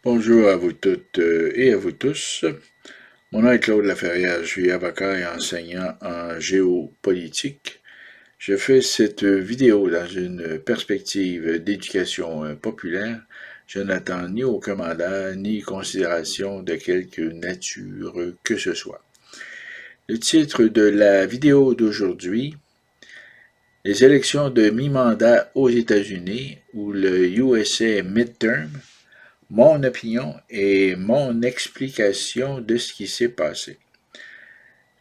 Bonjour à vous toutes et à vous tous. Mon nom est Claude Laferrière, je suis avocat et enseignant en géopolitique. Je fais cette vidéo dans une perspective d'éducation populaire. Je n'attends ni aucun mandat, ni considération de quelque nature que ce soit. Le titre de la vidéo d'aujourd'hui, les élections de mi-mandat aux États-Unis ou le USA Midterm, mon opinion et mon explication de ce qui s'est passé.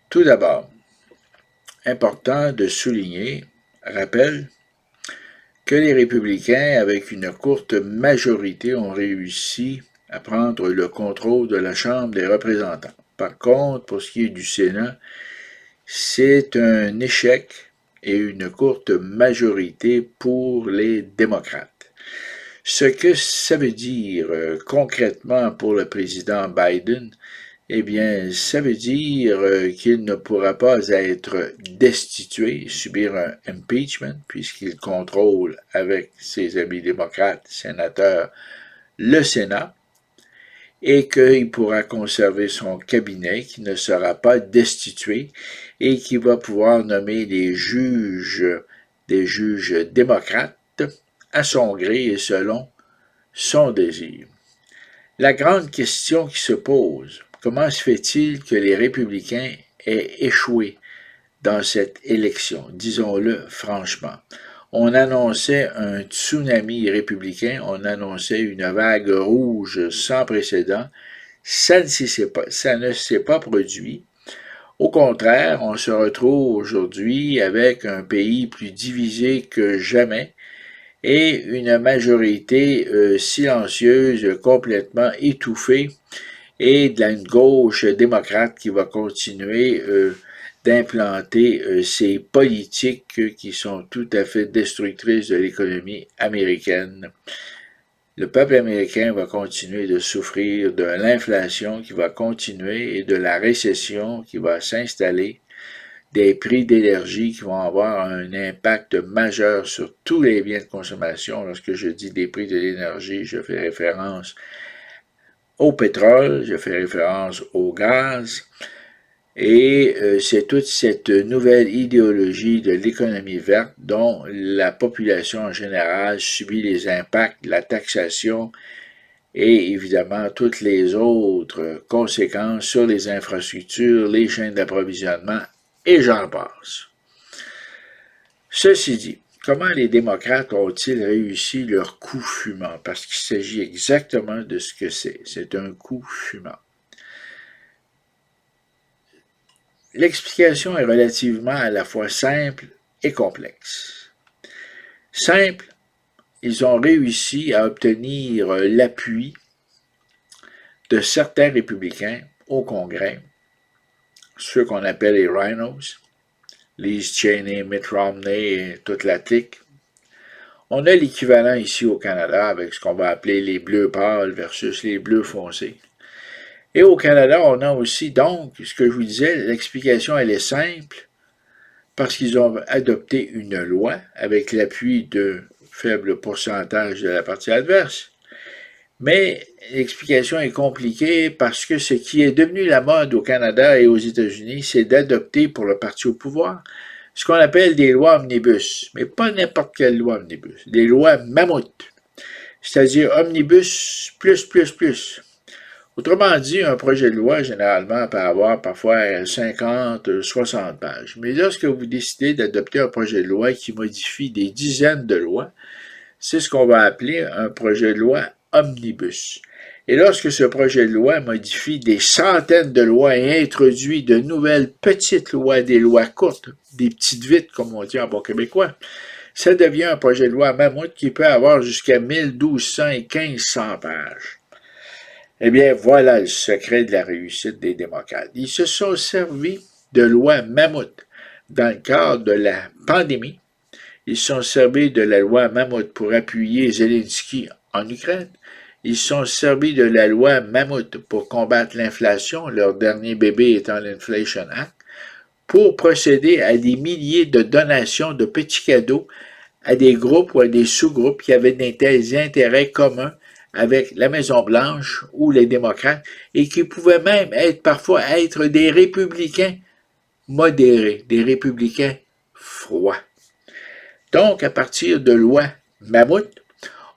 Tout d'abord, important de souligner, rappel, que les républicains, avec une courte majorité, ont réussi à prendre le contrôle de la Chambre des représentants. Par contre, pour ce qui est du Sénat, c'est un échec et une courte majorité pour les démocrates. Ce que ça veut dire concrètement pour le président Biden, eh bien, ça veut dire qu'il ne pourra pas être destitué, subir un impeachment, puisqu'il contrôle avec ses amis démocrates, sénateurs, le Sénat, et qu'il pourra conserver son cabinet, qui ne sera pas destitué, et qui va pouvoir nommer des juges démocrates à son gré et selon son désir. La grande question qui se pose, comment se fait-il que les républicains aient échoué dans cette élection? Disons-le franchement. On annonçait un tsunami républicain, on annonçait une vague rouge sans précédent. Ça ne s'est pas produit. Au contraire, on se retrouve aujourd'hui avec un pays plus divisé que jamais et une majorité silencieuse, complètement étouffée, et de une gauche démocrate qui va continuer d'implanter ces politiques qui sont tout à fait destructrices de l'économie américaine. Le peuple américain va continuer de souffrir de l'inflation qui va continuer et de la récession qui va s'installer, des prix d'énergie qui vont avoir un impact majeur sur tous les biens de consommation. Lorsque je dis des prix de l'énergie, je fais référence au pétrole, je fais référence au gaz, et c'est toute cette nouvelle idéologie de l'économie verte dont la population en général subit les impacts, la taxation et évidemment toutes les autres conséquences sur les infrastructures, les chaînes d'approvisionnement et j'en passe. Ceci dit, comment les démocrates ont-ils réussi leur coup fumant? Parce qu'il s'agit exactement de ce que c'est. C'est un coup fumant. L'explication est relativement à la fois simple et complexe. Simple, ils ont réussi à obtenir l'appui de certains républicains au Congrès, ceux qu'on appelle les rhinos, Liz Cheney, Mitt Romney et toute la clique. On a l'équivalent ici au Canada avec ce qu'on va appeler les bleus pâles versus les bleus foncés. Et au Canada, on a aussi donc, ce que je vous disais, l'explication elle est simple, parce qu'ils ont adopté une loi avec l'appui de faible pourcentage de la partie adverse. Mais l'explication est compliquée parce que ce qui est devenu la mode au Canada et aux États-Unis, c'est d'adopter pour le parti au pouvoir ce qu'on appelle des lois omnibus, mais pas n'importe quelle loi omnibus, des lois mammouth, c'est-à-dire omnibus plus plus plus. Autrement dit, un projet de loi, généralement, peut avoir parfois 50, 60 pages. Mais lorsque vous décidez d'adopter un projet de loi qui modifie des dizaines de lois, c'est ce qu'on va appeler un projet de loi omnibus. Et lorsque ce projet de loi modifie des centaines de lois et introduit de nouvelles petites lois, des lois courtes, des petites vites, comme on dit en bon québécois, ça devient un projet de loi mammouth qui peut avoir jusqu'à 1200 et 1500 pages. Eh bien, voilà le secret de la réussite des démocrates. Ils se sont servis de lois mammouth dans le cadre de la pandémie. Ils se sont servis de la loi mammouth pour appuyer Zelensky en Ukraine. Ils se sont servis de la loi mammouth pour combattre l'inflation, leur dernier bébé étant l'Inflation Act, pour procéder à des milliers de donations de petits cadeaux à des groupes ou à des sous-groupes qui avaient des intérêts communs avec la Maison-Blanche ou les démocrates et qui pouvaient même parfois être des républicains modérés, des républicains froids. Donc, à partir de loi Mammouth,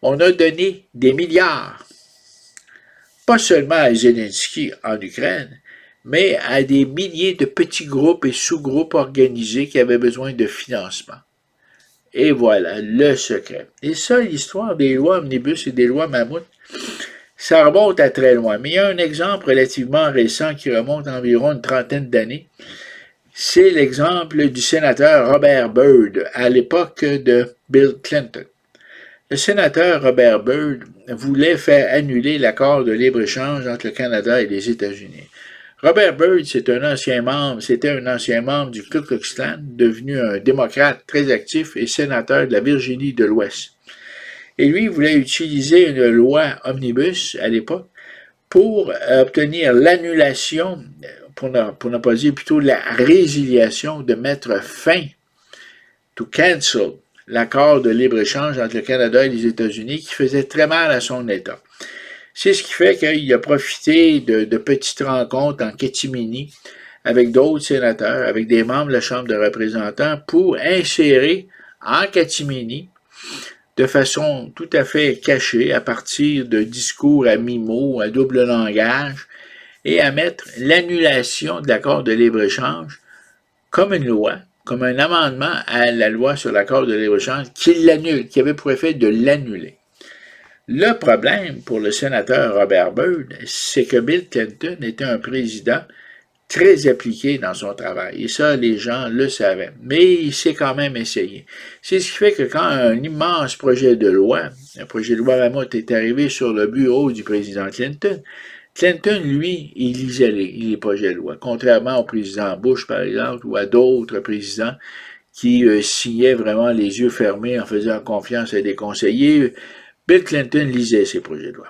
on a donné des milliards, pas seulement à Zelensky en Ukraine, mais à des milliers de petits groupes et sous-groupes organisés qui avaient besoin de financement. Et voilà, le secret. Et ça, l'histoire des lois Omnibus et des lois Mammouth, ça remonte à très loin. Mais il y a un exemple relativement récent qui remonte à environ une trentaine d'années. C'est l'exemple du sénateur Robert Byrd à l'époque de Bill Clinton. Le sénateur Robert Byrd voulait faire annuler l'accord de libre-échange entre le Canada et les États-Unis. Robert Byrd, c'était un ancien membre du Ku Klux Klan, devenu un démocrate très actif et sénateur de la Virginie de l'Ouest. Et lui, il voulait utiliser une loi omnibus à l'époque pour obtenir l'annulation, pour ne pas dire plutôt la résiliation, de mettre fin, to cancel, l'accord de libre-échange entre le Canada et les États-Unis qui faisait très mal à son État. C'est ce qui fait qu'il a profité de petites rencontres en catimini avec d'autres sénateurs, avec des membres de la Chambre de représentants pour insérer en catimini, de façon tout à fait cachée, à partir de discours à mi-mot, à double langage, et à mettre l'annulation de l'accord de libre-échange comme une loi, comme un amendement à la loi sur l'accord de libre-échange qui l'annule, qui avait pour effet de l'annuler. Le problème pour le sénateur Robert Byrd, c'est que Bill Clinton était un président très appliqué dans son travail. Et ça, les gens le savaient. Mais il s'est quand même essayé. C'est ce qui fait que quand un immense projet de loi, un projet de loi Mammouth, est arrivé sur le bureau du président Clinton, Clinton, lui, il lisait les projets de loi. Contrairement au président Bush, par exemple, ou à d'autres présidents qui signaient vraiment les yeux fermés en faisant confiance à des conseillers, Bill Clinton lisait ces projets de loi.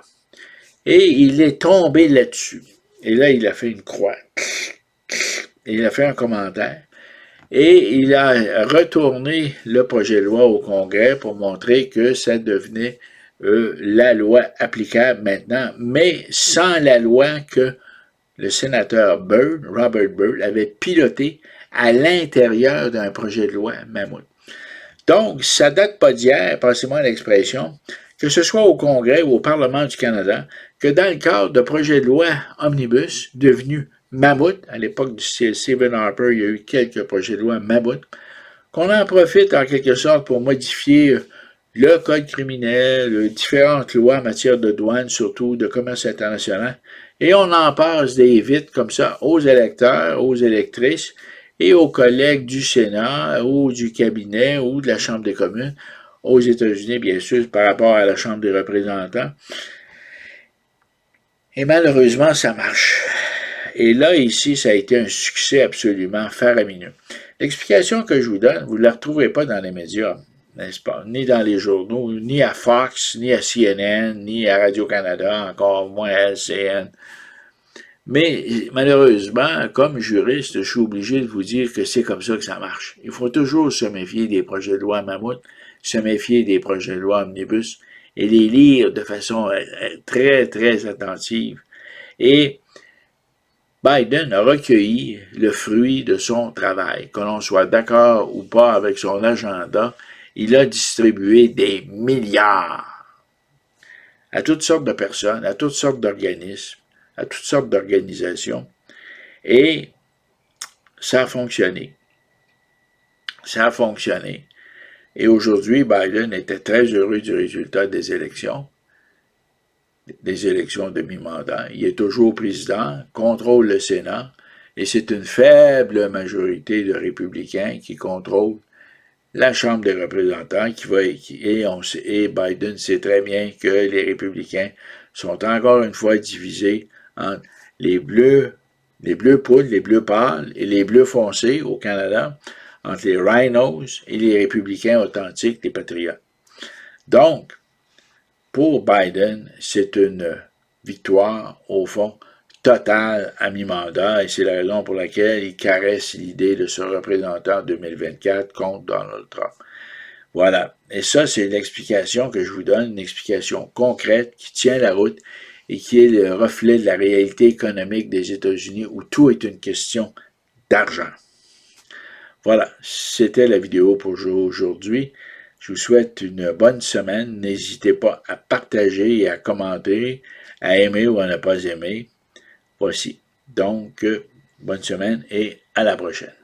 Et il est tombé là-dessus. Et là, il a fait une croix. Et il a fait un commentaire. Et il a retourné le projet de loi au Congrès pour montrer que ça devenait la loi applicable maintenant, mais sans la loi que le sénateur Byrd, Robert Byrd, avait pilotée à l'intérieur d'un projet de loi Mammouth. Donc, ça date pas d'hier, passez-moi l'expression, que ce soit au Congrès ou au Parlement du Canada, que dans le cadre de projets de loi omnibus devenus Mammouth, à l'époque du Stephen Harper, il y a eu quelques projets de loi Mammouth, qu'on en profite en quelque sorte pour modifier le code criminel, différentes lois en matière de douane, surtout de commerce international, et on en passe des vite comme ça aux électeurs, aux électrices et aux collègues du Sénat ou du cabinet ou de la Chambre des communes, aux États-Unis, bien sûr, par rapport à la Chambre des représentants. Et malheureusement, ça marche. Et là, ici, ça a été un succès absolument faramineux. L'explication que je vous donne, vous ne la retrouverez pas dans les médias, n'est-ce pas? Ni dans les journaux, ni à Fox, ni à CNN, ni à Radio-Canada, encore moins à LCN. Mais malheureusement, comme juriste, je suis obligé de vous dire que c'est comme ça que ça marche. Il faut toujours se méfier des projets de loi Mammouth, se méfier des projets de loi Omnibus et les lire de façon très, très attentive. Et Biden a recueilli le fruit de son travail. Que l'on soit d'accord ou pas avec son agenda, il a distribué des milliards à toutes sortes de personnes, à toutes sortes d'organismes, à toutes sortes d'organisations. Et ça a fonctionné. Ça a fonctionné. Et aujourd'hui, Biden était très heureux du résultat des élections de mi-mandat. Il est toujours président, contrôle le Sénat, et c'est une faible majorité de républicains qui contrôlent la Chambre des représentants et Biden sait très bien que les républicains sont encore une fois divisés entre les bleus poules, les bleus pâles et les bleus foncés au Canada, entre les rhinos et les républicains authentiques, les patriotes. Donc, pour Biden, c'est une victoire, au fond, totale à mi-mandat, et c'est la raison pour laquelle il caresse l'idée de se représenter en 2024 contre Donald Trump. Voilà. Et ça, c'est l'explication que je vous donne, une explication concrète qui tient la route et qui est le reflet de la réalité économique des États-Unis où tout est une question d'argent. Voilà, c'était la vidéo pour aujourd'hui. Je vous souhaite une bonne semaine. N'hésitez pas à partager et à commenter, à aimer ou à ne pas aimer. Voici. Donc, bonne semaine et à la prochaine.